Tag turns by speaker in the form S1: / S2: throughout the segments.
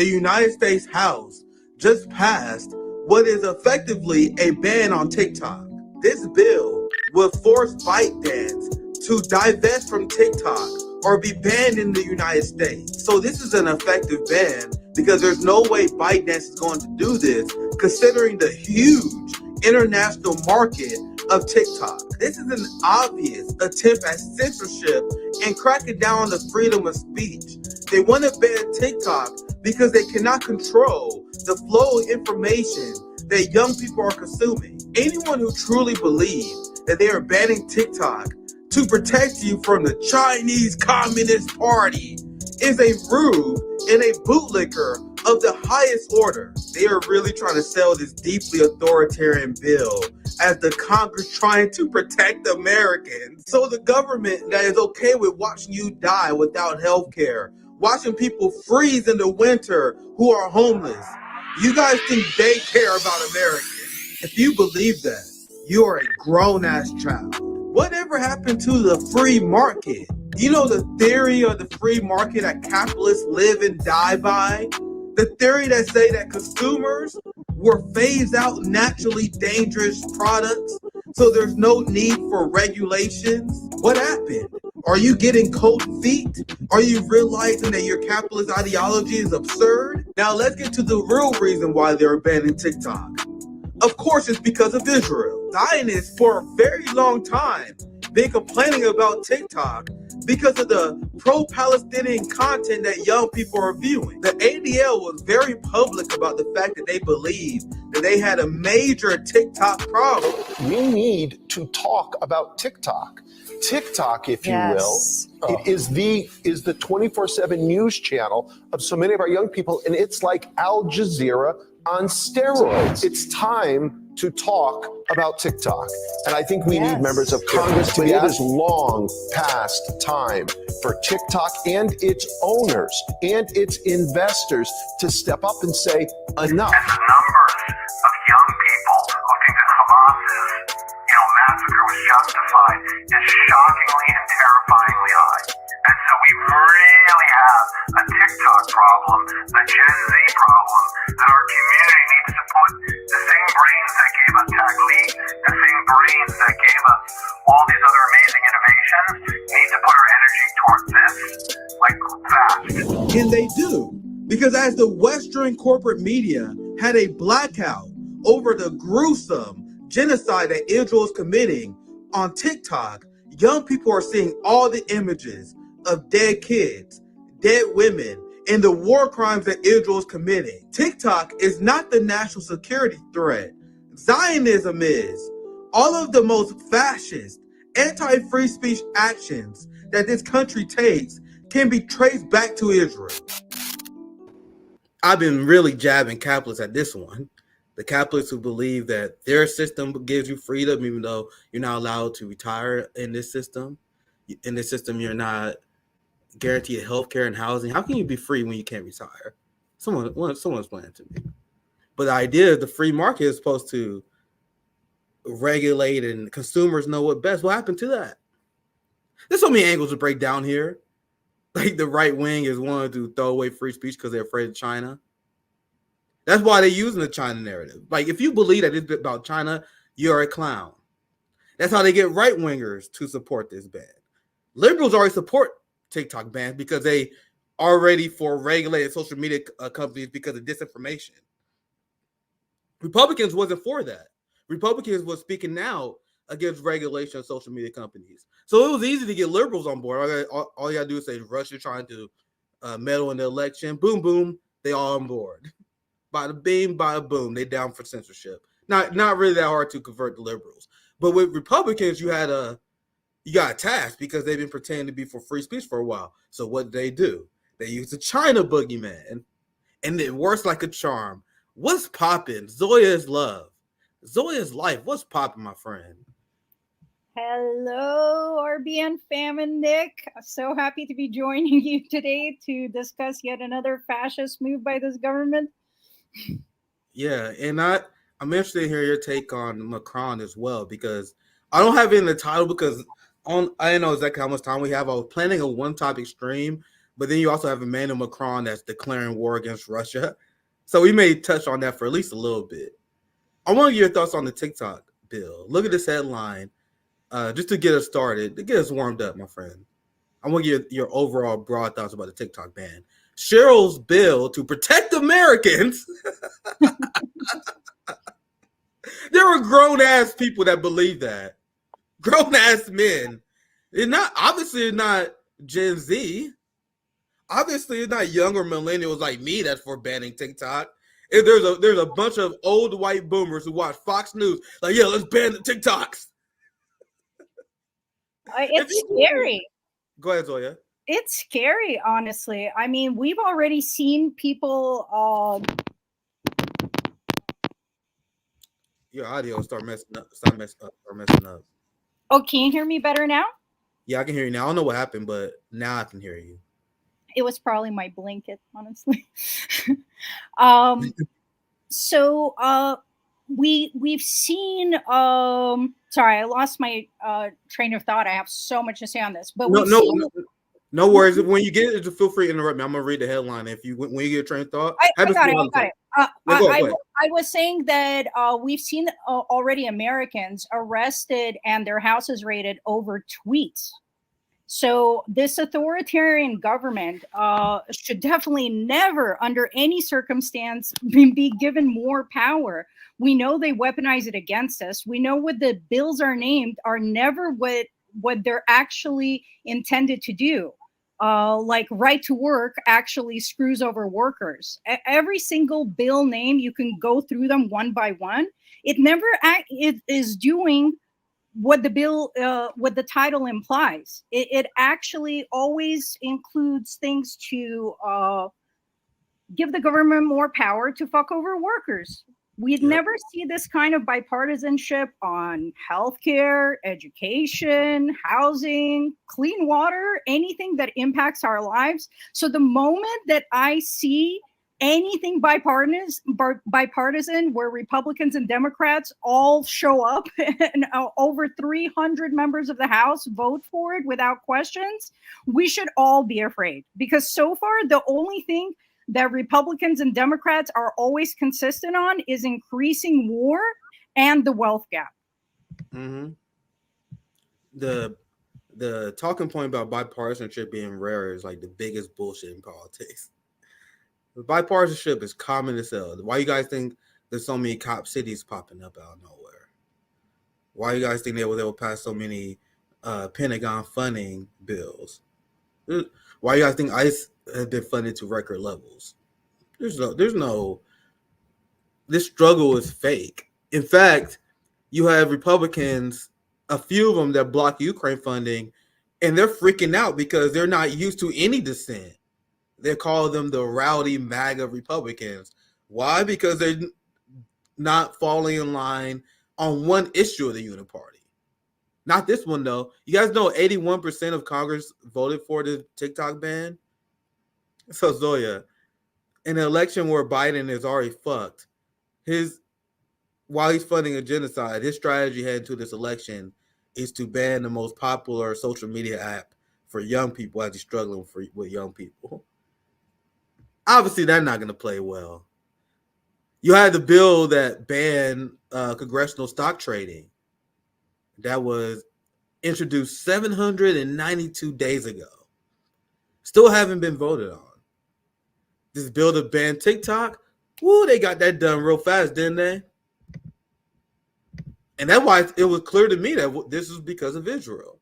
S1: the United States House just passed what is effectively a ban on TikTok. This bill would force ByteDance to divest from TikTok or be banned in the United States. So this is an effective ban because there's no way ByteDance is going to do this considering the huge international market of TikTok. This is an obvious attempt at censorship and cracking down on the freedom of speech. They want to ban TikTok because they cannot control the flow of information that young people are consuming. Anyone who truly believes that they are banning TikTok to protect you from the Chinese Communist Party is a rube and a bootlicker of the highest order. They are really trying to sell this deeply authoritarian bill as the Congress trying to protect Americans. So the government that is okay with watching you die without health care, watching people freeze in the winter who are homeless, you guys think they care about Americans. If you believe that, you are a grown-ass child. Whatever happened to the free market? You know the theory of the free market that capitalists live and die by? The theory that say that consumers were phased out naturally dangerous products, so there's no need for regulations. What happened? Are you getting cold feet? Are you realizing that your capitalist ideology is absurd? Now let's get to the real reason why they're banning TikTok. Of course, it's because of Israel. Zionists for a very long time been complaining about TikTok because of the pro-Palestinian content that young people are viewing. The ADL was very public about the fact that they believe that they had a major TikTok problem.
S2: We need to talk about TikTok. TikTok, if you will, it is the 24/7 news channel of so many of our young people, and it's like Al Jazeera on steroids. It's time to talk about TikTok. And I think we need members of Congress to get. It is long past time for TikTok and its owners and its investors to step up and say enough.
S3: And the numbers of young people who think that Hamas's massacre was justified is shockingly and terrifyingly high. And so we really have a TikTok problem, a Gen Z problem, that our community needs to put the same brains that gave us Tagli, the same brains that gave us all these other amazing innovations, need to put our energy towards this, like, fast.
S1: And they do, because as the Western corporate media had a blackout over the gruesome genocide that Israel is committing on TikTok, young people are seeing all the images of dead kids, dead women, and the war crimes that Israel is committing. TikTok is not the national security threat. Zionism is. All of the most fascist, anti-free speech actions that this country takes can be traced back to Israel. I've been really jabbing capitalists at this one. The capitalists who believe that their system gives you freedom, even though you're not allowed to retire in this system. In this system, you're not guaranteed health care and housing. How can you be free when you can't retire? Someone explain it to me. But the idea is the free market is supposed to regulate and consumers know what best. What happened to that? There's so many angles to break down here. Like the right wing is wanting to throw away free speech because they're afraid of China. That's why they're using the China narrative. Like, if you believe that it's about China, you're a clown. That's how they get right-wingers to support this ban. Liberals already support TikTok ban because they are ready for regulated social media companies because of disinformation. Republicans wasn't for that. Republicans was speaking out against regulation of social media companies. So it was easy to get liberals on board. All you got to do is say Russia trying to meddle in the election. Boom, boom, they all on board. Bada bing, bada boom, they down for censorship. Not really that hard to convert the liberals. But with Republicans, you got a task because they've been pretending to be for free speech for a while. So what did they do? They used the China boogeyman, and it works like a charm. What's popping? Zoya is love. Zoya is life. What's popping, my friend?
S4: Hello, RBN fam and Nick. So happy to be joining you today to discuss yet another fascist move by this government.
S1: Yeah, and I'm interested to hear your take on Macron as well, because I don't have it in the title because I don't know exactly how much time we have. I was planning a one-topic stream, But then you also have Emmanuel Macron that's declaring war against Russia. So we may touch on that for at least a little bit. I want to get your thoughts on the TikTok bill. Look at this headline, just to get us started, to get us warmed up, my friend. I want to get your overall broad thoughts about the TikTok ban. Cheryl's bill to protect Americans. There were grown-ass people that believe that. Grown-ass men. They're not, obviously not Gen Z. Obviously it's not younger millennials like me that's for banning TikTok. There's a bunch of old white boomers who watch Fox News like, yeah, let's ban the TikToks.
S4: It's scary.
S1: Go ahead, Zoya.
S4: It's scary, honestly. I mean, we've already seen people.
S1: Your audio start messing up.
S4: Oh, can you hear me better now?
S1: Yeah, I can hear you now. I don't know what happened, but now I can hear you.
S4: It was probably my blanket, honestly. So we've seen. Sorry, I lost my train of thought. I have so much to say on this, but
S1: no worries. When you get it, just feel free to interrupt me. I'm gonna read the headline. If you when you get a train of thought,
S4: I got it. I was saying that we've seen already Americans arrested and their houses raided over tweets. So this authoritarian government should definitely never, under any circumstance, be given more power. We know they weaponize it against us. We know what the bills are named are never what they're actually intended to do. Like right to work actually screws over workers. Every single bill name, you can go through them one by one. It never it is doing what the bill, what the title implies. It actually always includes things to give the government more power to fuck over workers. We'd never see this kind of bipartisanship on healthcare, education, housing, clean water, anything that impacts our lives. So the moment that I see anything bipartisan where Republicans and Democrats all show up and over 300 members of the House vote for it without questions, we should all be afraid. Because so far, the only thing that Republicans and Democrats are always consistent on is increasing war and the wealth gap.
S1: Mm-hmm. The talking point about bipartisanship being rare is like the biggest bullshit in politics. The bipartisanship is common as hell. Why you guys think there's so many cop cities popping up out of nowhere? Why you guys think they will pass so many Pentagon funding bills? Why you guys think ICE has been funded to record levels? This struggle is fake. In fact, you have Republicans, a few of them that block Ukraine funding, and they're freaking out because they're not used to any dissent. They call them the rowdy MAGA Republicans. Why? Because they're not falling in line on one issue of the Uniparty. Not this one, though. You guys know 81% of Congress voted for the TikTok ban? So, Zoya, in an election where Biden is already fucked, while he's funding a genocide, his strategy heading to this election is to ban the most popular social media app for young people as he's struggling with young people. Obviously, that's not going to play well. You had the bill that banned congressional stock trading. That was introduced 792 days ago. Still haven't been voted on. This bill to ban TikTok, woo, they got that done real fast, didn't they? And that's why it was clear to me that this was because of Israel.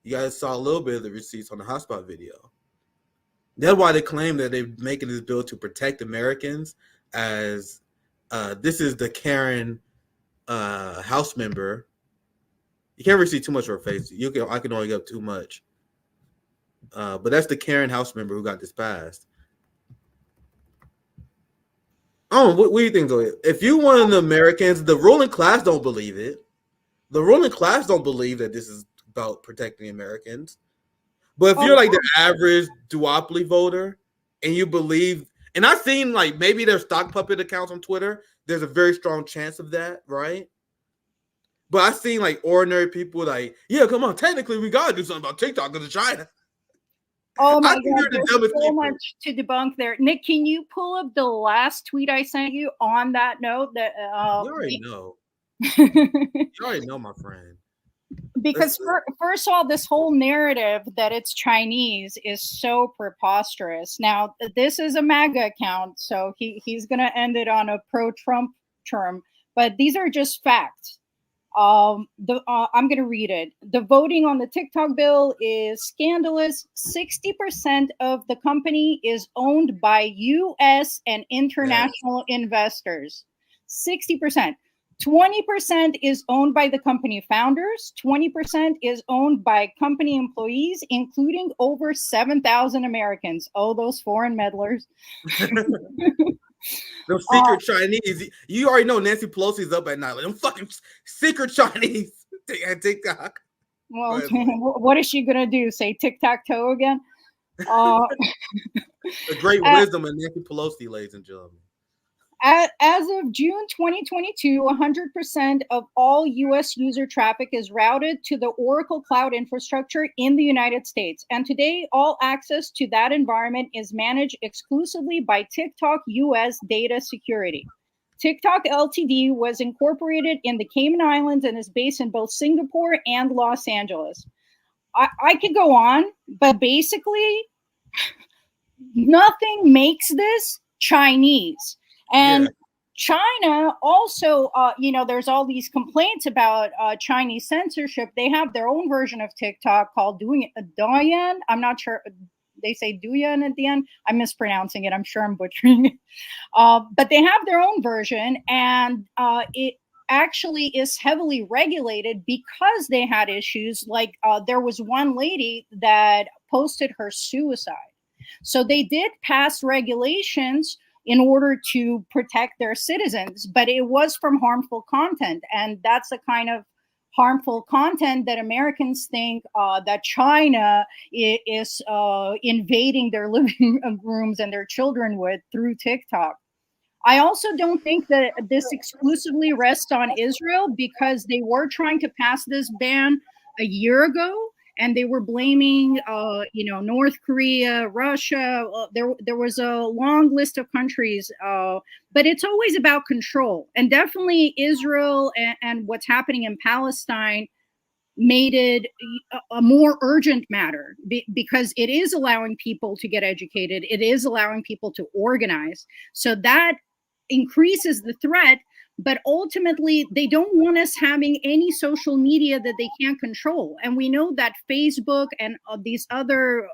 S1: You guys saw a little bit of the receipts on the hotspot video. That's why they claim that they're making this bill to protect Americans, as this is the Karen House member. You can't really see too much of her face. I can only get up too much. But that's the Karen House member who got this passed. Oh, what do you think, Zoe? If you one of the Americans, the ruling class don't believe it. The ruling class don't believe that this is about protecting Americans. But if you're like the average duopoly voter and you believe, and I've seen like maybe their stock puppet accounts on Twitter, there's a very strong chance of that, right? But I've seen like ordinary people like, yeah, come on, technically we gotta do something about TikTok because of China.
S4: Oh my God, there's so much to debunk there. Nick, can you pull up the last tweet I sent you on that note? That
S1: you already know. You already know, my friend.
S4: Because first of all, this whole narrative that it's Chinese is so preposterous. Now, this is a MAGA account, so he's going to end it on a pro-Trump term, but these are just facts. I'm going to read it. The voting on the TikTok bill is scandalous. 60% of the company is owned by U.S. and international investors. 60%. 20% is owned by the company founders. 20% is owned by company employees, including over 7,000 Americans. Oh, those foreign meddlers.
S1: Those secret Chinese. You already know Nancy Pelosi's up at night. Like, them fucking secret Chinese at TikTok.
S4: Well, what is she going to do? Say tic-tac-toe again? A
S1: great wisdom of Nancy Pelosi, ladies and gentlemen.
S4: As of June 2022, 100% of all U.S. user traffic is routed to the Oracle Cloud infrastructure in the United States. And today, all access to that environment is managed exclusively by TikTok U.S. Data Security. TikTok Ltd. Was incorporated in the Cayman Islands and is based in both Singapore and Los Angeles. I could go on, but basically, nothing makes this Chinese. And China also, there's all these complaints about Chinese censorship. They have their own version of TikTok called Douyin. I'm not sure. They say Douyin at the end. I'm mispronouncing it. I'm sure I'm butchering it. But they have their own version, and it actually is heavily regulated because they had issues. Like there was one lady that posted her suicide. So they did pass regulations in order to protect their citizens, but it was from harmful content. And that's the kind of harmful content that Americans think that China is invading their living rooms and their children with through TikTok. I also don't think that this exclusively rests on Israel, because they were trying to pass this ban a year ago. And they were blaming, North Korea, Russia. There was a long list of countries, but it's always about control. And definitely Israel and what's happening in Palestine made it a more urgent matter, because it is allowing people to get educated. It is allowing people to organize. So that increases the threat. But ultimately, they don't want us having any social media that they can't control. And we know that Facebook and these other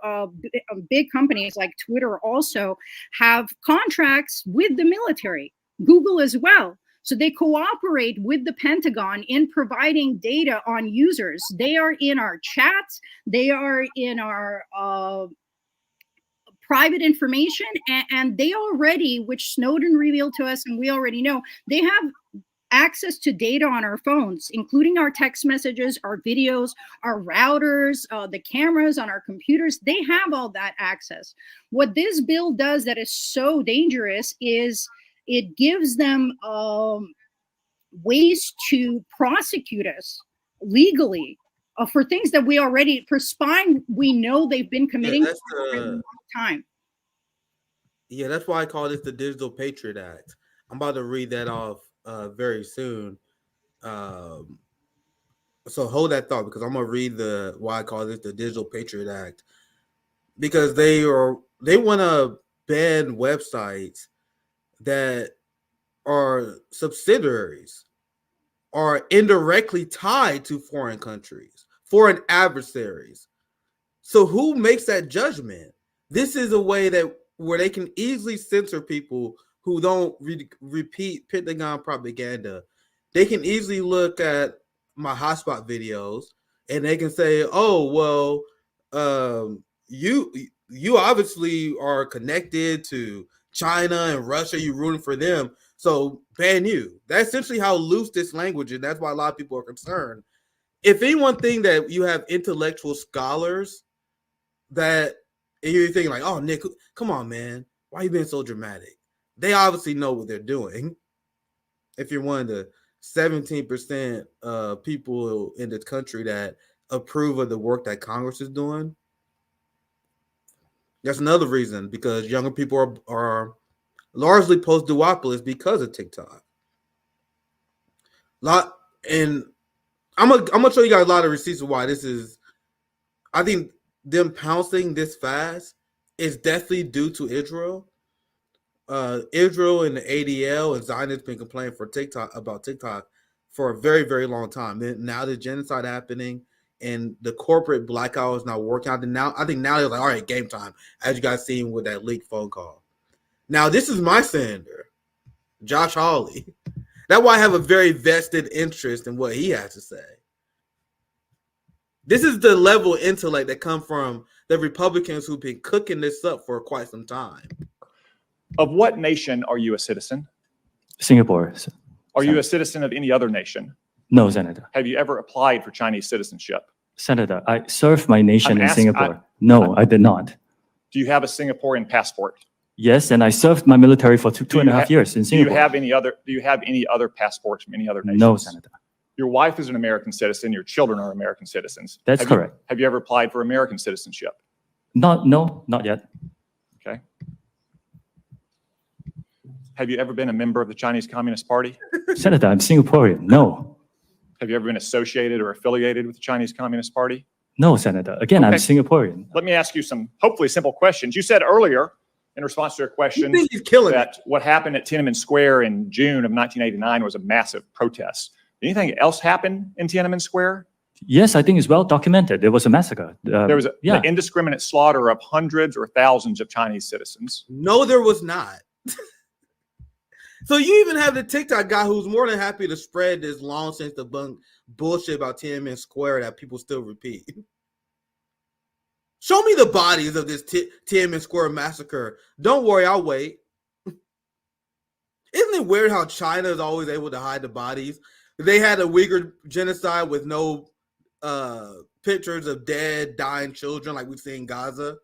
S4: big companies like Twitter also have contracts with the military, Google as well. So they cooperate with the Pentagon in providing data on users. They are in our chats. They are in our private information, and they already, which Snowden revealed to us, and we already know, they have access to data on our phones, including our text messages, our videos, our routers, the cameras on our computers. They have all that access. What this bill does that is so dangerous is it gives them ways to prosecute us legally for things that we already, for spying, we know they've been committing for a long time.
S1: Yeah, that's why I call this the Digital Patriot Act. I'm about to read that off very soon. So hold that thought, because I'm gonna read why I call this the Digital Patriot Act, because they want to ban websites that are subsidiaries are indirectly tied to foreign countries, foreign adversaries. So who makes that judgment? This is a way where they can easily censor people who don't repeat Pentagon propaganda. They can easily look at my hotspot videos and they can say, "Oh, well, you obviously are connected to China and Russia. You're rooting for them, so ban you." That's essentially how loose this language is. That's why a lot of people are concerned. If anyone think that you have intellectual scholars that you're thinking like, "Oh, Nick, come on, man, why are you being so dramatic?" They obviously know what they're doing. If you're one of the 17% people in this country that approve of the work that Congress is doing, That's another reason, because younger people are largely post-duopolist because of TikTok. And I'm gonna show you guys a lot of receipts of why this is. I think them pouncing this fast is definitely due to Israel. Israel and the ADL and Zionists been complaining about TikTok for a very, very long time. And now the genocide happening and the corporate blackout is now working out. And now I think now they're like, all right, game time, as you guys seen with that leaked phone call. Now, this is my senator, Josh Hawley. That's why I have a very vested interest in what he has to say. This is the level of intellect that come from the Republicans who've been cooking this up for quite some time.
S5: Of what nation are you a citizen?
S6: Singapore.
S5: Are you a citizen of any other nation?
S6: No, Senator.
S5: Have you ever applied for Chinese citizenship?
S6: Senator, I served my nation in Singapore. No, I did not.
S5: Do you have a Singaporean passport?
S6: Yes, and I served my military for two and a half years in Singapore.
S5: Do you have any other passports from any other nations?
S6: No, Senator.
S5: Your wife is an American citizen. Your children are American citizens.
S6: That's correct.
S5: Have you ever applied for American citizenship?
S6: No, not yet.
S5: Okay. Have you ever been a member of the Chinese Communist Party?
S6: Senator, I'm Singaporean. No.
S5: Have you ever been associated or affiliated with the Chinese Communist Party?
S6: No, Senator. Again, I'm Singaporean.
S5: Let me ask you some hopefully simple questions. You said earlier, in response to a question, that what happened at Tiananmen Square in June of 1989 was a massive protest. Anything else happen in Tiananmen Square?
S6: Yes, I think it's well documented. There was a massacre.
S5: There was an indiscriminate slaughter of hundreds or thousands of Chinese citizens.
S1: No, there was not. So you even have the TikTok guy who's more than happy to spread this long since debunked bullshit about Tiananmen Square that people still repeat. Show me the bodies of this Tiananmen Square massacre. Don't worry, I'll wait. Isn't it weird how China is always able to hide the bodies? They had a Uyghur genocide with no pictures of dead, dying children like we see in Gaza.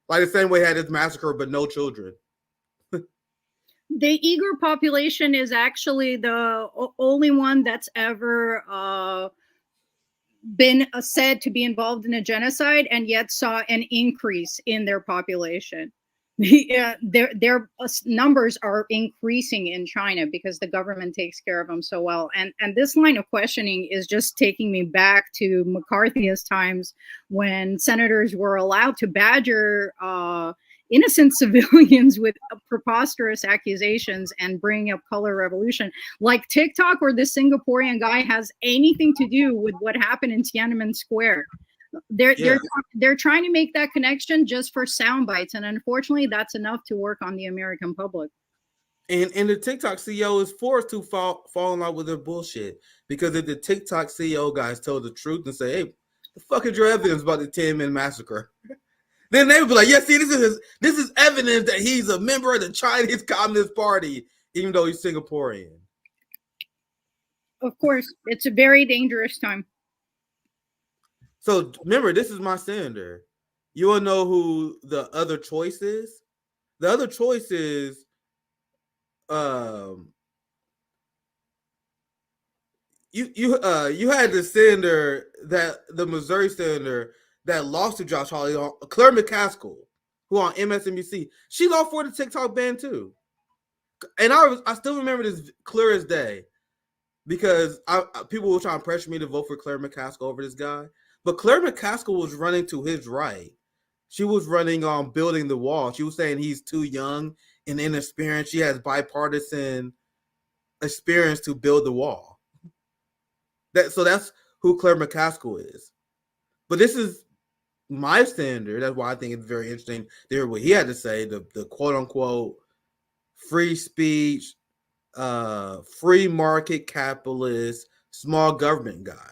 S1: Like the same way they had this massacre, but no children.
S4: The Uyghur population is actually the only one that's ever been said to be involved in a genocide, and yet saw an increase in their population. Their numbers are increasing in China because the government takes care of them so well. And this line of questioning is just taking me back to McCarthyist times when senators were allowed to badger innocent civilians with preposterous accusations and bring up color revolution. Like TikTok or this Singaporean guy has anything to do with what happened in Tiananmen Square. They're trying to make that connection just for sound bites, and unfortunately that's enough to work on the American public.
S1: And the TikTok CEO is forced to fall in love with their bullshit, because if the TikTok CEO guys tell the truth and say, hey, the fuck is your evidence about the Tiananmen massacre? Then they would be like, yeah, see, this is evidence that he's a member of the Chinese Communist Party, even though he's Singaporean.
S4: Of course, it's a very dangerous time.
S1: So remember, this is my senator. You want to know who the other choice is? The other choice is you had the senator, the Missouri senator that lost to Josh Hawley, Claire McCaskill, who on MSNBC, she lost for the TikTok ban too. And I still remember this clear as day, because people were trying to pressure me to vote for Claire McCaskill over this guy. But Claire McCaskill was running to his right. She was running on building the wall. She was saying he's too young and inexperienced. She has bipartisan experience to build the wall. So that's who Claire McCaskill is. But this is my standard. That's why I think it's very interesting to hear what he had to say, the quote unquote free speech, free market capitalist, small government guy.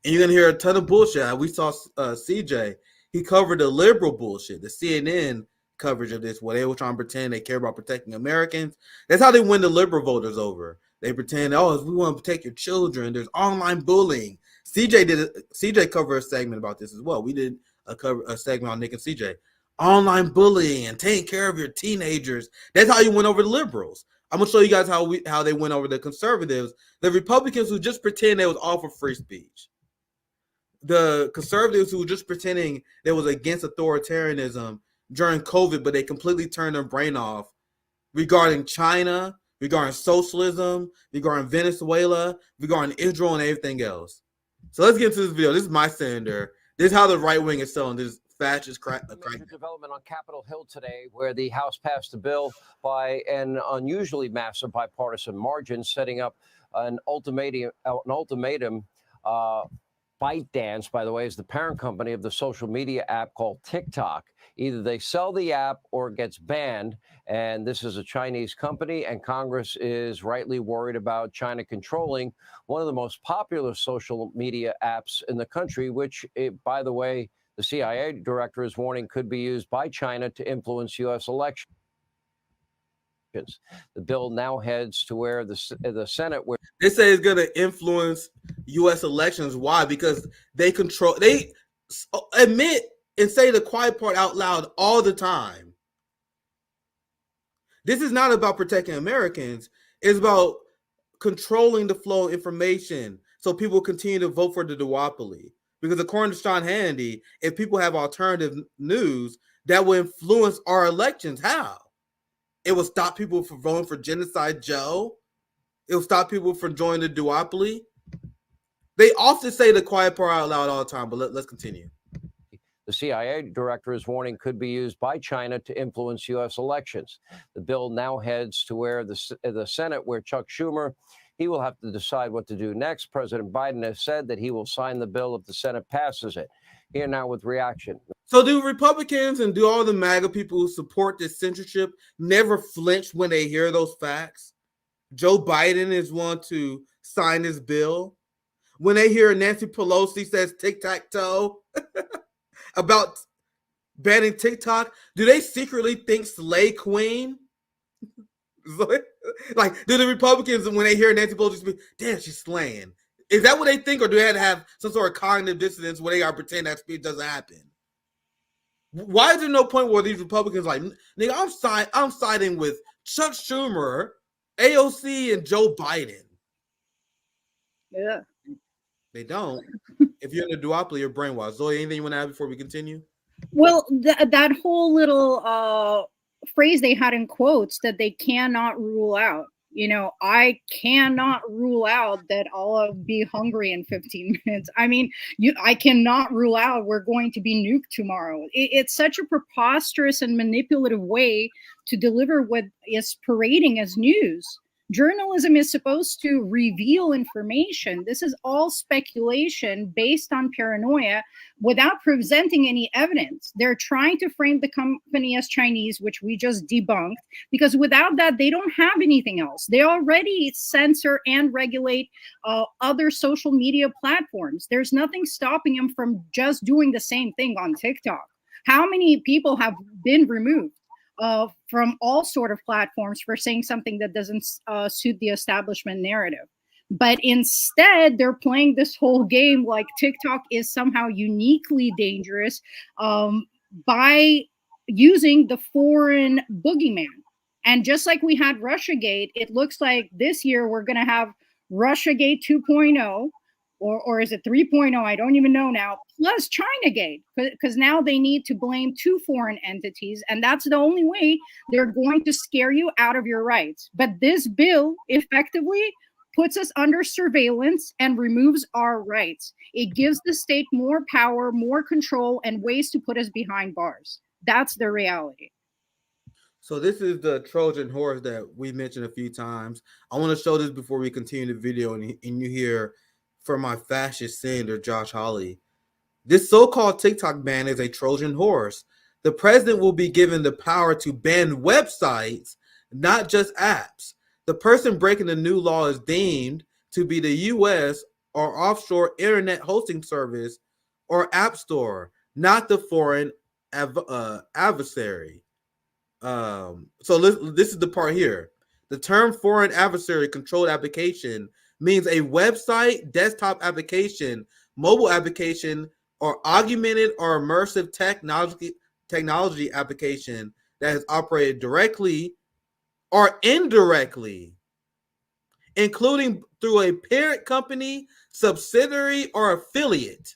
S1: And you're going to hear a ton of bullshit. We saw CJ, he covered the liberal bullshit, the CNN coverage of this, where they were trying to pretend they care about protecting Americans. That's how they win the liberal voters over. They pretend, oh, we want to protect your children. There's online bullying. CJ covered a segment about this as well. We did a segment on Nick and CJ. Online bullying and taking care of your teenagers. That's how you win over the liberals. I'm gonna show you guys how they went over the conservatives, the Republicans who just pretend they was all for free speech, the conservatives who were just pretending they was against authoritarianism during COVID, but they completely turned their brain off regarding China, regarding socialism, regarding Venezuela, regarding Israel, and everything else. So let's get into this video. This is my senator. This is how the right wing is selling this fascist crack.
S7: Major development on Capitol Hill today, where the House passed a bill by an unusually massive bipartisan margin, setting up an ultimatum. ByteDance, by the way, is the parent company of the social media app called TikTok. Either they sell the app or it gets banned. And this is a Chinese company, and Congress is rightly worried about China controlling one of the most popular social media apps in the country, which, by the way, the CIA director is warning could be used by China to influence U.S. elections. The bill now heads to where the Senate, where
S1: they say it's going to influence U.S. elections. Why? Because they admit and say the quiet part out loud all the time. This is not about protecting Americans. It's about controlling the flow of information so people continue to vote for the duopoly. Because according to Sean Hannity, if people have alternative news, that will influence our elections. How? It will stop people from voting for Genocide Joe. It will stop people from joining the duopoly. They often say the quiet part out loud all the time, but let's continue.
S7: the CIA director is warning could be used by China to influence U.S. elections. The bill now heads to where the Senate, where Chuck Schumer, he will have to decide what to do next. President Biden has said that he will sign the bill if the Senate passes it. Here now with reaction.
S1: So do Republicans and do all the MAGA people who support this censorship never flinch when they hear those facts? Joe Biden is one to sign this bill. When they hear Nancy Pelosi says tic-tac-toe about banning TikTok, do they secretly think slay queen? Like, do the Republicans, when they hear Nancy Pelosi speak, damn, she's slaying? Is that what they think, or do they have to have some sort of cognitive dissonance where they are pretend that speech doesn't happen? Why is there no point where these Republicans like, nigga, I'm siding with Chuck Schumer, AOC, and Joe Biden?
S4: Yeah.
S1: They don't. If you're in the duopoly, you're brainwashed. Zoe, anything you want to add before we continue?
S4: Well, that whole little phrase they had in quotes that they cannot rule out. You know, I cannot rule out that I'll be hungry in 15 minutes. I mean, I cannot rule out we're going to be nuked tomorrow. It's such a preposterous and manipulative way to deliver what is parading as news. Journalism is supposed to reveal information. This is all speculation based on paranoia without presenting any evidence. They're trying to frame the company as Chinese, which we just debunked, because without that, they don't have anything else. They already censor and regulate other social media platforms. There's nothing stopping them from just doing the same thing on TikTok. How many people have been removed from all sort of platforms for saying something that doesn't suit the establishment narrative? But instead, they're playing this whole game like TikTok is somehow uniquely dangerous by using the foreign boogeyman. And just like we had Russiagate, it looks like this year we're going to have Russiagate 2.0. Or is it 3.0? I don't even know now. Plus Chinagate, because now they need to blame two foreign entities, and that's the only way they're going to scare you out of your rights. But this bill effectively puts us under surveillance and removes our rights. It gives the state more power, more control, and ways to put us behind bars. That's the reality.
S1: So this is the Trojan horse that we mentioned a few times. I want to show this before we continue the video, and you hear from my fascist senator, Josh Hawley. This so-called TikTok ban is a Trojan horse. The president will be given the power to ban websites, not just apps. The person breaking the new law is deemed to be the U.S. or offshore internet hosting service or app store, not the foreign adversary. So this is the part here. The term foreign adversary controlled application means a website, desktop application, mobile application, or augmented or immersive technology application that is operated directly or indirectly, including through a parent company, subsidiary, or affiliate.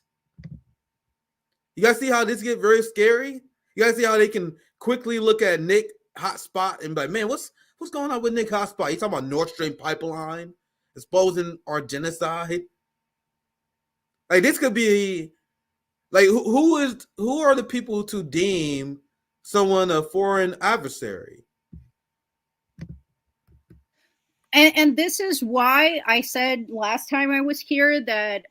S1: You guys see how this gets very scary? You guys see how they can quickly look at Nick Hotspot and be like, man, what's going on with Nick Hotspot? He's talking about Nord Stream pipeline, exposing our genocide. Like this could be like who are the people to deem someone a foreign adversary?
S4: And this is why I said last time I was here that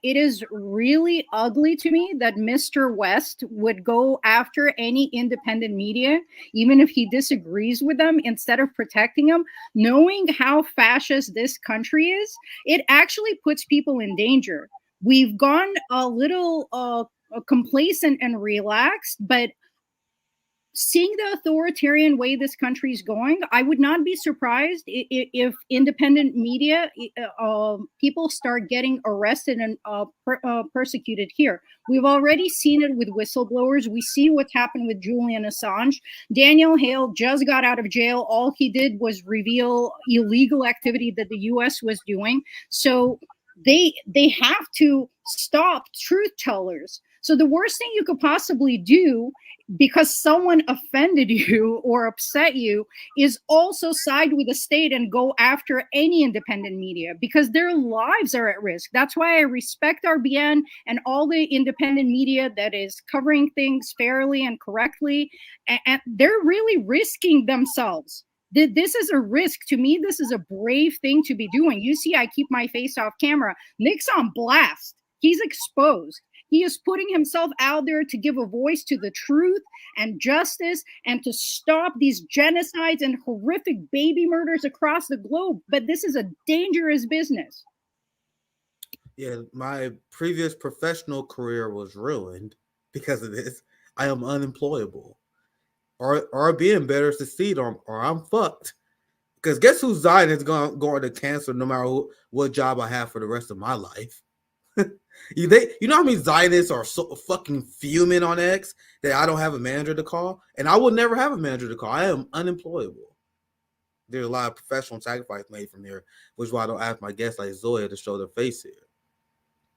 S4: it is really ugly to me that Mr. West would go after any independent media, even if he disagrees with them, instead of protecting them. Knowing how fascist this country is, it actually puts people in danger. We've gone a little complacent and relaxed, but seeing the authoritarian way this country is going, I would not be surprised if independent media people start getting arrested and persecuted here. We've already seen it with whistleblowers. We see what's happened with Julian Assange. Daniel Hale just got out of jail. All he did was reveal illegal activity that the U.S. was doing. So they have to stop truth tellers. So the worst thing you could possibly do, because someone offended you or upset you, is also side with the state and go after any independent media, because their lives are at risk. That's why I respect RBN and all the independent media that is covering things fairly and correctly. And they're really risking themselves. This is a risk. To me, this is a brave thing to be doing. You see, I keep my face off camera. Nick's on blast. He's exposed. He is putting himself out there to give a voice to the truth and justice and to stop these genocides and horrific baby murders across the globe. But this is a dangerous business.
S1: Yeah, my previous professional career was ruined because of this. I am unemployable. RBN better succeed or I'm fucked. Because guess whose Zion is going to cancel no matter what job I have for the rest of my life. You know how many Zionists are so fucking fuming on X that I don't have a manager to call? And I will never have a manager to call. I am unemployable. There's a lot of professional sacrifice made from here, which is why I don't ask my guests like Zoya to show their face here.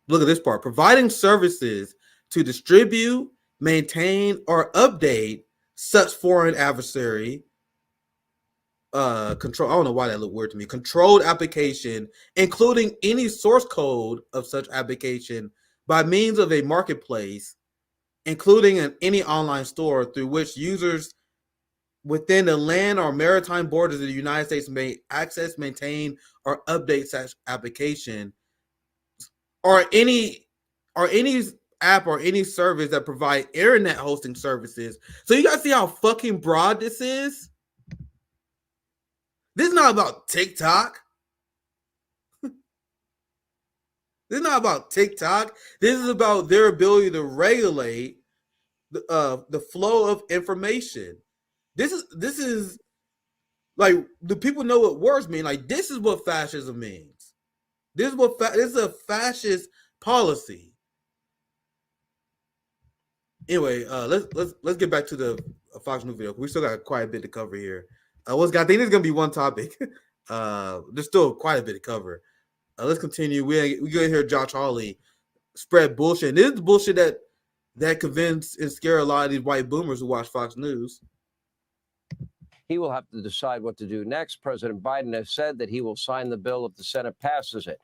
S1: Look at this part. Providing services to distribute, maintain, or update such foreign adversary control. I don't know why that looked weird to me. Controlled application, including any source code of such application by means of a marketplace, including any online store through which users within the land or maritime borders of the United States may access, maintain, or update such application, or any app or any service that provide internet hosting services. So you guys see how fucking broad this is? This is not about TikTok. This is not about TikTok. This is about their ability to regulate the flow of information. This is like, do people know what words mean? Like, this is what fascism means. This is a fascist policy. Anyway, let's get back to the Fox News video. We still got quite a bit to cover here. I think this is gonna be one topic. There's still quite a bit to cover. Let's continue. We gonna hear Josh Hawley spread bullshit. And this is bullshit that convince and scare a lot of these white boomers who watch Fox News.
S7: He will have to decide what to do next. President Biden has said that he will sign the bill if the Senate passes it.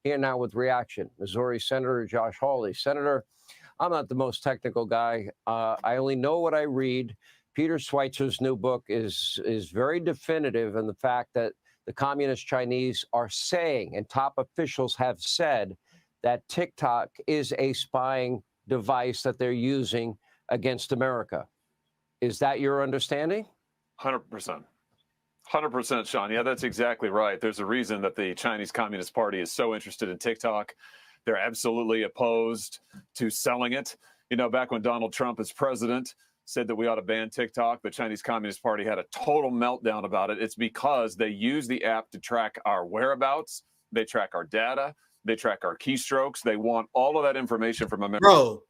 S7: Here now with reaction, Missouri Senator Josh Hawley. Senator, I'm not the most technical guy. I only know what I read. Peter Schweizer's new book is very definitive in the fact that the communist Chinese are saying, and top officials have said, that TikTok is a spying device that they're using against America. Is that your understanding?
S8: 100%. 100%, Sean. Yeah, that's exactly right. There's a reason that the Chinese Communist Party is so interested in TikTok. They're absolutely opposed to selling it. You know, back when Donald Trump as president said that we ought to ban TikTok, the Chinese Communist Party had a total meltdown about it. It's because they use the app to track our whereabouts. They track our data. They track our keystrokes. They want all of that information from America.
S1: Bro,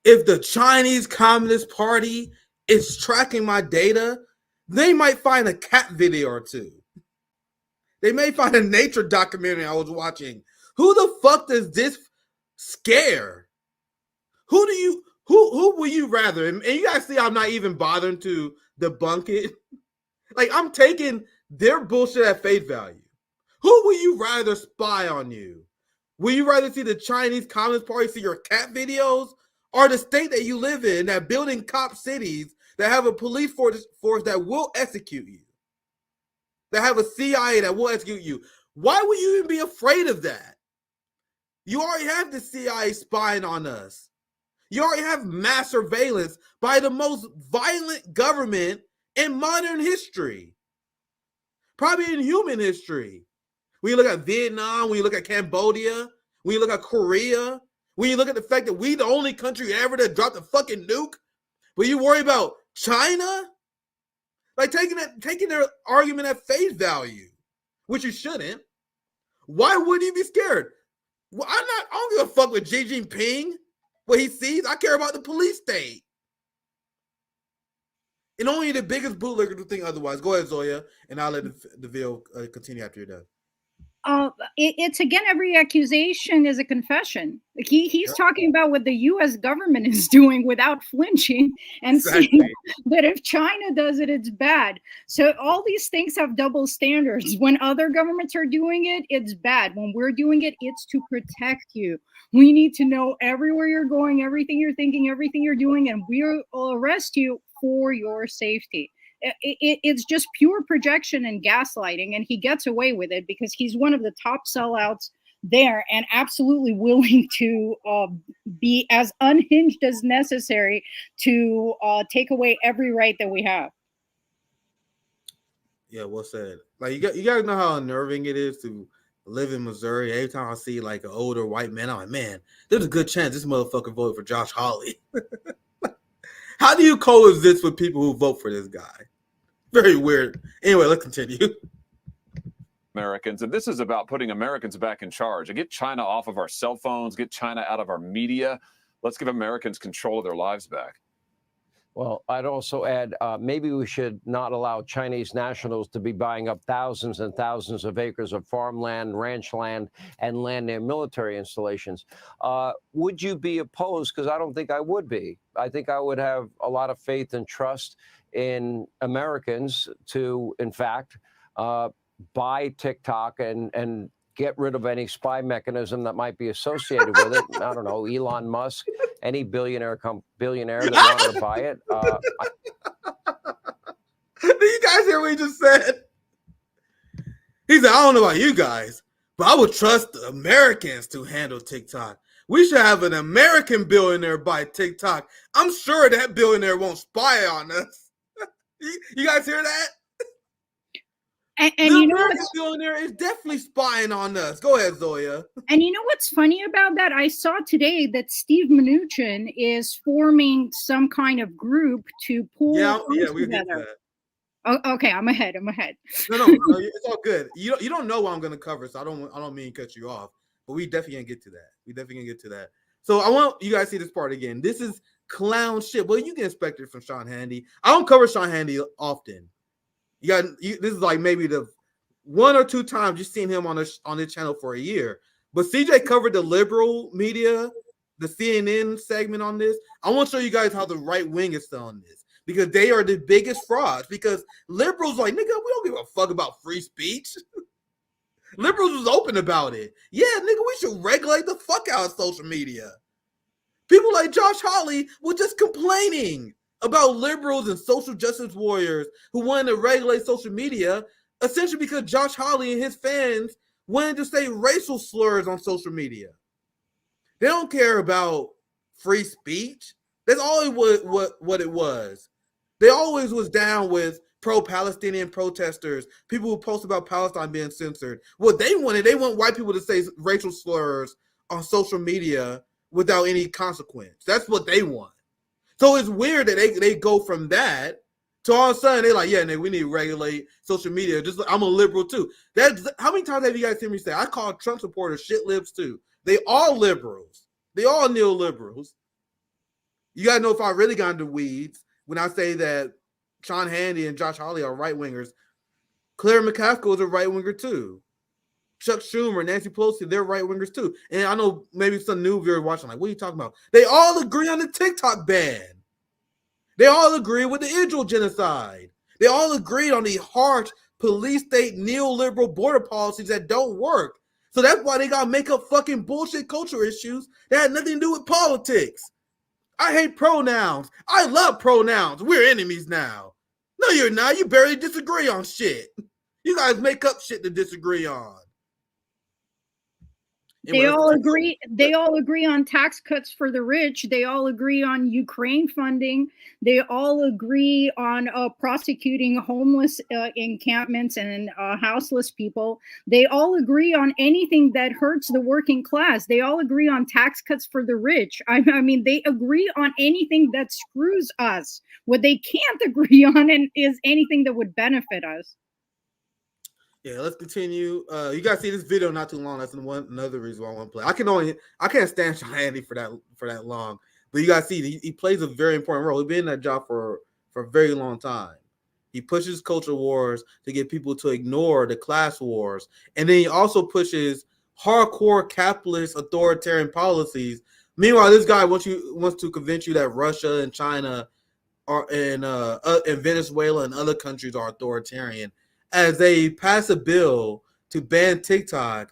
S1: if the Chinese Communist Party is tracking my data, they might find a cat video or two. They may find a nature documentary I was watching. Who the fuck does this scare? Who Who will you rather? And you guys see, I'm not even bothering to debunk it. Like, I'm taking their bullshit at face value. Who will you rather spy on you? Will you rather see the Chinese Communist Party see your cat videos, or the state that you live in that building cop cities that have a police force that will execute you, that have a CIA that will execute you? Why would you even be afraid of that? You already have the CIA spying on us. You already have mass surveillance by the most violent government in modern history, probably in human history. When you look at Vietnam, when you look at Cambodia, when you look at Korea, when you look at the fact that we the only country ever to drop the fucking nuke, but you worry about China? Like, taking their argument at face value, which you shouldn't. Why would you be scared? Well, I don't give a fuck with Xi Jinping, what he sees. I care about the police state. And only the biggest bootlegger to think otherwise. Go ahead, Zoya, and I'll let the video continue after you're done.
S4: It's again, every accusation is a confession. Like he's talking about what the U.S. government is doing without flinching, and saying that if China does it, it's bad. So all these things have double standards. When other governments are doing it, it's bad. When we're doing it, it's to protect you. We need to know everywhere you're going, everything you're thinking, everything you're doing, and we'll arrest you for your safety. It's just pure projection and gaslighting, and he gets away with it because he's one of the top sellouts there and absolutely willing to be as unhinged as necessary to take away every right that we have.
S1: Yeah, well said. Like, you guys know how unnerving it is to live in Missouri. Every time I see like an older white man, I'm like, man, there's a good chance this motherfucker voted for Josh Hawley. How do you coexist with people who vote for this guy? Very weird. Anyway, let's continue.
S8: Americans, and this is about putting Americans back in charge. Get China off of our cell phones, get China out of our media. Let's give Americans control of their lives back.
S7: Well, I'd also add, maybe we should not allow Chinese nationals to be buying up thousands and thousands of acres of farmland, ranch land, and land near military installations. Would you be opposed? Because I don't think I would be. I think I would have a lot of faith and trust in Americans to, in fact, buy TikTok and get rid of any spy mechanism that might be associated with it. I don't know, Elon Musk, any billionaire that wanted to buy it.
S1: Did you guys hear what he just said? He said, I don't know about you guys, but I would trust the Americans to handle TikTok. We should have an American billionaire buy TikTok. I'm sure that billionaire won't spy on us. You guys hear that?
S4: And
S1: the
S4: you know,
S1: American billionaire is definitely spying on us. Go ahead, Zoya.
S4: And you know what's funny about that? I saw today that Steve Mnuchin is forming some kind of group to pull
S1: we
S4: together. Oh, okay, I'm ahead. No,
S1: it's all good. You don't know what I'm going to cover, so I don't mean to cut you off. But we definitely gonna get to that. So I want you guys to see this part again. This is clown shit. Well, you can expect it from Sean Hannity. I don't cover Sean Hannity often. This is like maybe the one or two times you've seen him on this channel for a year. But CJ covered the liberal media, the CNN segment on this. I want to show you guys how the right wing is selling this, because they are the biggest frauds. Because liberals like, nigga, we don't give a fuck about free speech. Liberals was open about it. Yeah, nigga, we should regulate the fuck out of social media. People like Josh Hawley were just complaining about liberals and social justice warriors who wanted to regulate social media, essentially because Josh Hawley and his fans wanted to say racial slurs on social media. They don't care about free speech. That's always what it was. They always was down with pro-Palestinian protesters, people who post about Palestine being censored. What they want white people to say racial slurs on social media without any consequence. That's what they want. So it's weird that they go from that to all of a sudden they're like, yeah, we need to regulate social media. Just like, I'm a liberal too. How many times have you guys seen me say I call Trump supporters shit libs too? They all liberals. They all neoliberals. You gotta know if I really got into weeds when I say that Sean Hannity and Josh Hawley are right wingers. Claire McCaskill is a right winger too. Chuck Schumer, Nancy Pelosi, they're right wingers too. And I know maybe some new viewers watching, like, what are you talking about? They all agree on the TikTok ban. They all agree with the Israel genocide. They all agreed on the harsh police state neoliberal border policies that don't work. So that's why they gotta make up fucking bullshit culture issues that had nothing to do with politics. I hate pronouns. I love pronouns. We're enemies now. No, you're not. You barely disagree on shit. You guys make up shit to disagree on.
S4: They all agree. They all agree on tax cuts for the rich. They all agree on Ukraine funding. They all agree on prosecuting homeless encampments and houseless people. They all agree on anything that hurts the working class. They all agree on tax cuts for the rich. I mean, they agree on anything that screws us. What they can't agree on is anything that would benefit us.
S1: Yeah, let's continue. You guys see this video not too long. That's another reason why I want to play. I can't stand Sean Hannity for that long. But you guys see he plays a very important role. He's been in that job for a very long time. He pushes culture wars to get people to ignore the class wars, and then he also pushes hardcore capitalist authoritarian policies. Meanwhile, this guy wants to convince you that Russia and China and Venezuela and other countries are authoritarian. As they pass a bill to ban TikTok,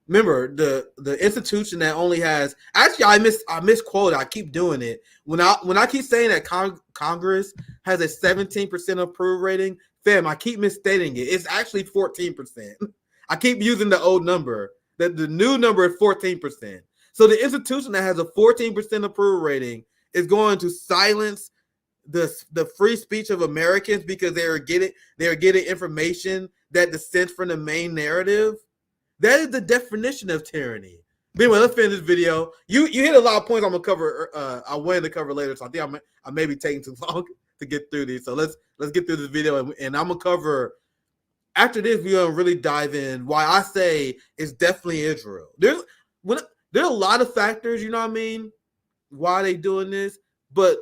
S1: remember the institution that only has I misquoted. I keep doing it when I keep saying that Congress has a 17% approval rating. Fam, I keep misstating it. It's actually 14%. I keep using the old number. The new number is 14%. So the institution that has a 14% approval rating is going to silence the free speech of Americans because they're getting information that dissents from the main narrative. That is the definition of tyranny. But anyway, let's finish this video. You hit a lot of points I'm gonna cover. I wanted to cover later, so I think I may be taking too long to get through these. So let's get through this video, and I'm gonna cover after this. We're gonna really dive in why I say it's definitely Israel. There are a lot of factors, you know what I mean, why they doing this, but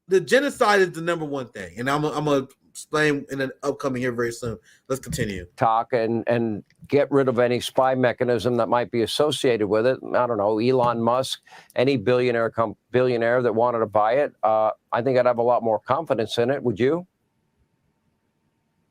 S1: the genocide is the number one thing, and I'm gonna explain in an upcoming here very soon. Let's continue.
S7: Talk and get rid of any spy mechanism that might be associated with it. I don't know, Elon Musk, any billionaire that wanted to buy it. I think I'd have a lot more confidence in it. Would you?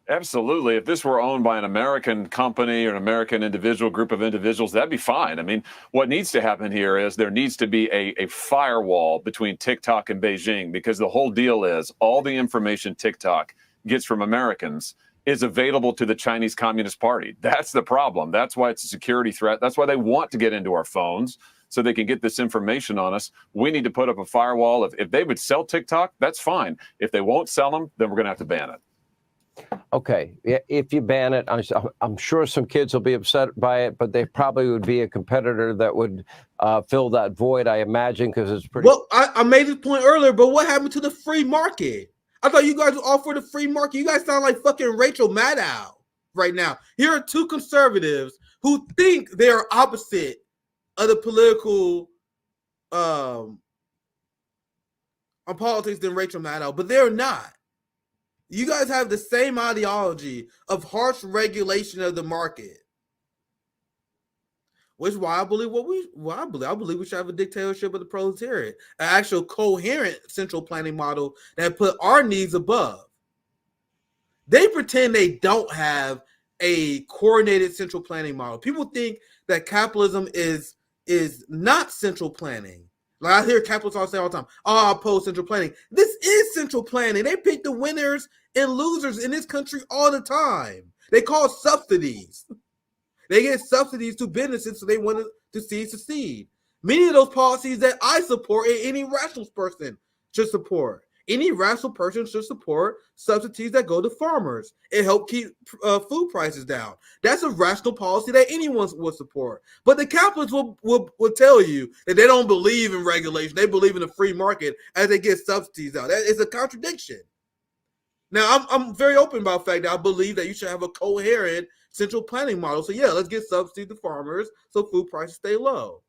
S8: Absolutely. If this were owned by an American company or an American individual, group of individuals, that'd be fine. I mean, what needs to happen here is there needs to be a firewall between TikTok and Beijing, because the whole deal is all the information TikTok gets from Americans is available to the Chinese Communist Party. That's the problem. That's why it's a security threat. That's why they want to get into our phones so they can get this information on us. We need to put up a firewall. If they would sell TikTok, that's fine. If they won't sell them, then we're going to have to ban it.
S7: Okay, if you ban it, I'm sure some kids will be upset by it, but they probably would be a competitor that would fill that void, I imagine, because it's pretty...
S1: Well, I made this point earlier, but what happened to the free market? I thought you guys were all for the free market. You guys sound like fucking Rachel Maddow right now. Here are two conservatives who think they are opposite of the political on politics than Rachel Maddow, but they're not. You guys have the same ideology of harsh regulation of the market, which is why I believe I believe we should have a dictatorship of the proletariat, an actual coherent central planning model that put our needs above. They pretend they don't have a coordinated central planning model. People think that capitalism is not central planning. Like I hear capitalists say all the time, I oppose central planning. This is central planning. They pick the winners and losers in this country all the time. They call subsidies. They get subsidies to businesses so they want to see succeed. Many of those policies that I support and any rational person should support. Any rational person should support subsidies that go to farmers. It helps keep food prices down. That's a rational policy that anyone would support. But the capitalists will tell you that they don't believe in regulation. They believe in the free market as they get subsidies out. That is a contradiction. Now, I'm very open about the fact that I believe that you should have a coherent central planning model. So yeah, let's get subsidies to farmers so food prices stay low.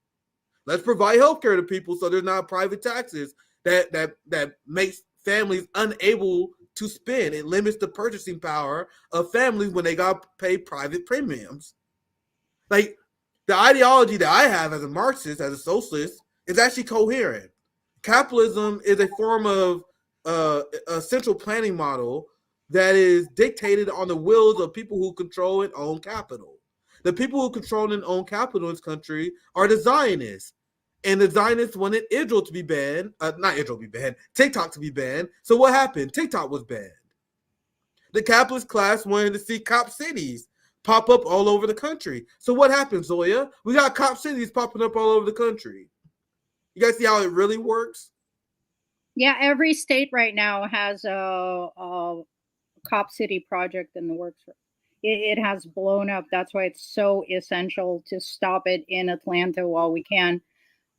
S1: Let's provide health care to people so there's not private taxes that makes families unable to spend. It limits the purchasing power of families when they got to pay private premiums. Like the ideology that I have as a Marxist, as a socialist, is actually coherent. Capitalism is a form of a central planning model that is dictated on the wills of people who control and own capital. The people who control and own capital in this country are the Zionists. And the Zionists wanted Israel to be banned, not Israel to be banned, TikTok to be banned. So what happened? TikTok was banned. The capitalist class wanted to see cop cities pop up all over the country. So what happened, Zoya? We got cop cities popping up all over the country. You guys see how it really works?
S4: Yeah, every state right now has a cop city project in the works. It has blown up. That's why it's so essential to stop it in Atlanta while we can.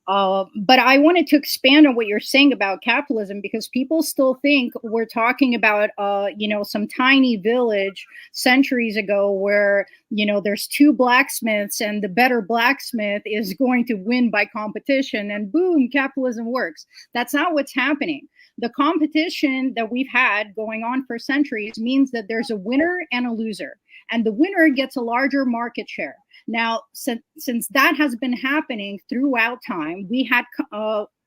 S4: But I wanted to expand on what you're saying about capitalism, because people still think we're talking about, some tiny village centuries ago where, there's two blacksmiths and the better blacksmith is going to win by competition and boom, capitalism works. That's not what's happening. The competition that we've had going on for centuries means that there's a winner and a loser, and the winner gets a larger market share. Now, since that has been happening throughout time, we had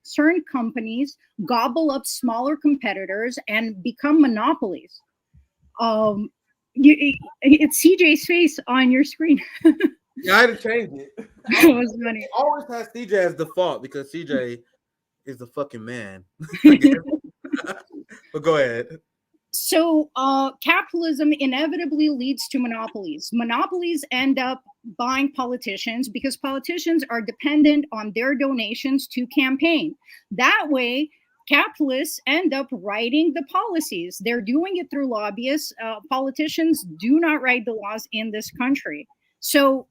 S4: certain companies gobble up smaller competitors and become monopolies. It's CJ's face on your screen.
S1: Yeah, I had to change it.
S4: It was funny.
S1: I always have CJ as default because CJ is the fucking man. But go ahead.
S4: So capitalism inevitably leads to monopolies. Monopolies end up buying politicians because politicians are dependent on their donations to campaign. That way, capitalists end up writing the policies. They're doing it through lobbyists. Politicians do not write the laws in this country. So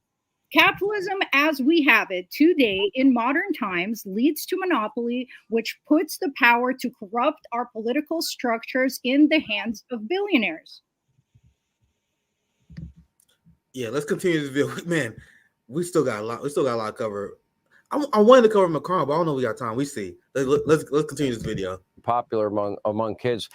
S4: capitalism as we have it today in modern times leads to monopoly, which puts the power to corrupt our political structures in the hands of billionaires.
S1: Yeah, let's continue this video. Man, we still got a lot to cover. I wanted to cover Macron, but I don't know if we got time. We see. Let's continue this video.
S7: Popular among kids.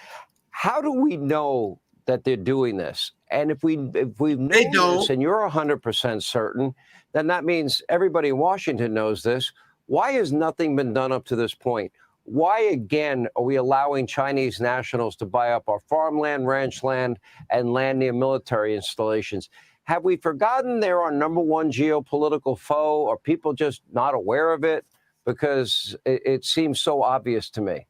S7: How do we know that they're doing this? And if we've known this and you're 100% certain, then that means everybody in Washington knows this. Why has nothing been done up to this point? Why, again, are we allowing Chinese nationals to buy up our farmland, ranch land, and land near military installations? Have we forgotten they're our number one geopolitical foe? Are people just not aware of it? Because it seems so obvious to me.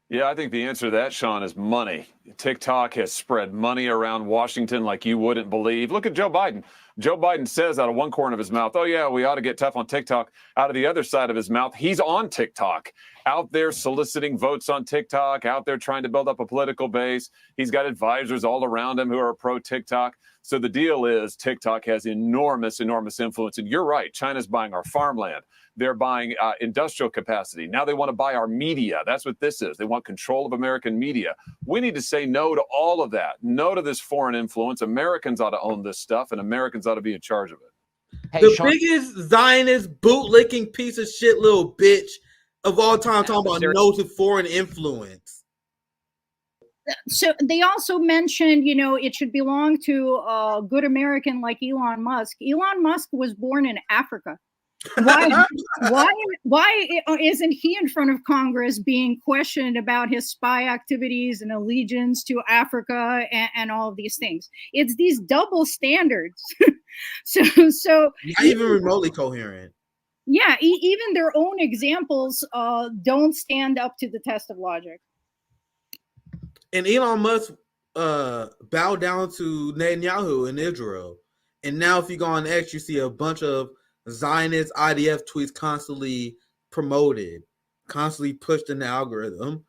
S8: Yeah, I think the answer to that, Sean, is money. TikTok has spread money around Washington like you wouldn't believe. Look at Joe Biden. Joe Biden says out of one corner of his mouth, oh, yeah, we ought to get tough on TikTok. Out of the other side of his mouth, he's on TikTok, out there soliciting votes on TikTok, out there trying to build up a political base. He's got advisors all around him who are pro-TikTok. So the deal is TikTok has enormous, enormous influence. And you're right, China's buying our farmland. They're buying industrial capacity. Now they want to buy our media. That's what this is. They want control of American media. We need to say no to all of that. No to this foreign influence. Americans ought to own this stuff, and Americans ought to be in charge of it.
S1: Hey, the Sean, biggest Zionist bootlicking piece of shit little bitch of all time talking about no to foreign influence.
S4: So they also mentioned, it should belong to a good American like Elon Musk. Elon Musk was born in Africa. Why isn't he in front of Congress being questioned about his spy activities and allegiance to Africa and all of these things? It's these double standards. so
S1: not even remotely coherent.
S4: Yeah, even their own examples don't stand up to the test of logic.
S1: And Elon Musk bowed down to Netanyahu in Israel. And now if you go on X, you see a bunch of Zionist IDF tweets constantly promoted, constantly pushed in the algorithm.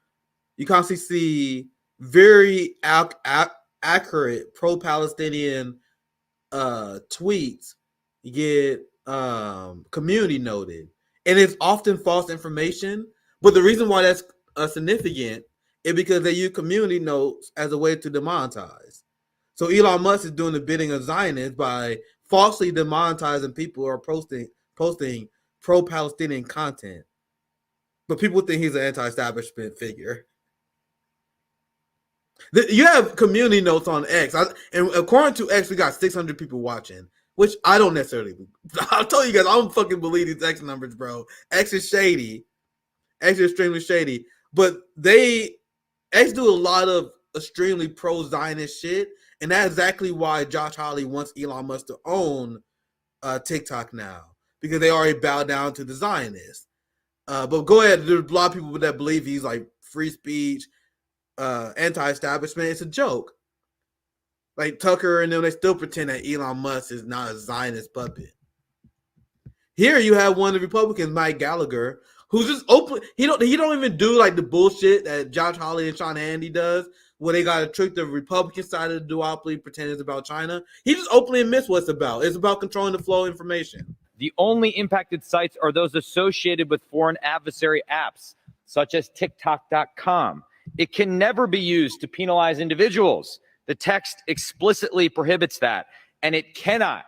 S1: You constantly see very accurate pro-Palestinian tweets get community noted. And it's often false information. But the reason why that's significant is because they use community notes as a way to demonetize. So Elon Musk is doing the bidding of Zionists by falsely demonetizing people who are posting pro-Palestinian content. But people think he's an anti-establishment figure. You have community notes on X. And according to X, we got 600 people watching. which I don't necessarily. I'll tell you guys, I don't fucking believe these X numbers, bro. X is shady. X is extremely shady. But X do a lot of extremely pro-Zionist shit, and that's exactly why Josh Hawley wants Elon Musk to own TikTok now, because they already bow down to the Zionists. But go ahead. There's a lot of people that believe he's like free speech, anti-establishment. It's a joke. Like Tucker and them, they still pretend that Elon Musk is not a Zionist puppet. Here you have one of the Republicans, Mike Gallagher, who's just open. He don't even do like the bullshit that Josh Hawley and Sean Hannity does, where they got to trick the Republican side of the duopoly, pretend it's about China. He just openly admits what it's about. It's about controlling the flow of information.
S9: The only impacted sites are those associated with foreign adversary apps, such as TikTok.com. It can never be used to penalize individuals. The text explicitly prohibits that, and it cannot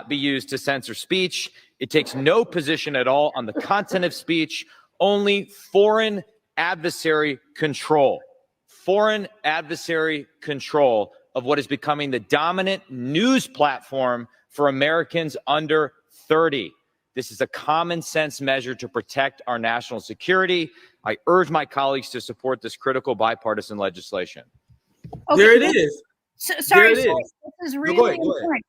S9: be used to censor speech. It takes no position at all on the content of speech, only foreign adversary control. Foreign adversary control of what is becoming the dominant news platform for Americans under 30. This is a common sense measure to protect our national security. I urge my colleagues to support this critical bipartisan legislation.
S4: Okay,
S1: there it is.
S4: Sorry, this is really important.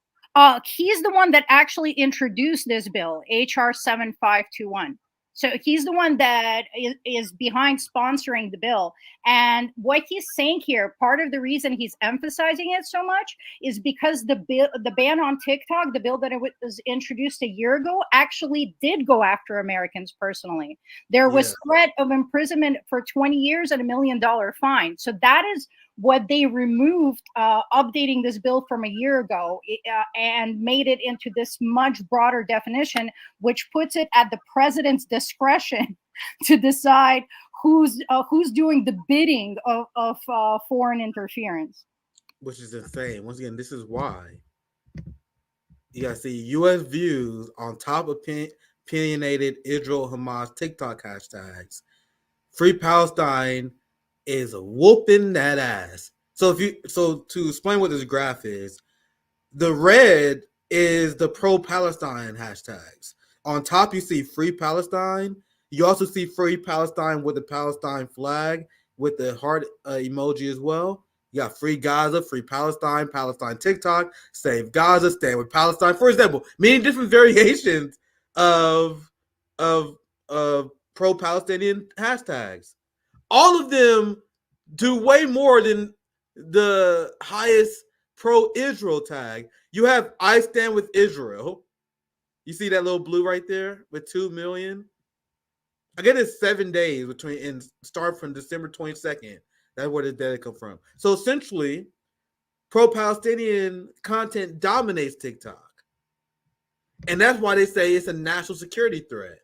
S4: He's the one that actually introduced this bill, HR 7521. So he's the one that is behind sponsoring the bill. And what he's saying here, part of the reason he's emphasizing it so much is because the ban on TikTok, the bill that was introduced a year ago, actually did go after Americans personally. There was threat of imprisonment for 20 years and $1 million fine. So that is what they removed, updating this bill from a year ago, and made it into this much broader definition, which puts it at the president's discretion to decide who's doing the bidding of foreign interference.
S1: Which is insane. Once again, this is why you gotta see U.S. views on top of opinionated Israel-Hamas TikTok hashtags. Free Palestine is whooping that ass. So to explain what this graph is, the red is the pro-Palestine hashtags. On top, you see Free Palestine. You also see Free Palestine with the Palestine flag with the heart emoji as well. You got Free Gaza, Free Palestine, Palestine TikTok, Save Gaza, Stand with Palestine. For example, many different variations of pro-Palestinian hashtags. All of them do way more than the highest pro-Israel tag. You have I Stand with Israel. You see that little blue right there with 2 million? I get it's 7 days between and start from December 22nd. That's where the data come from. So essentially, pro-Palestinian content dominates TikTok. And that's why they say it's a national security threat.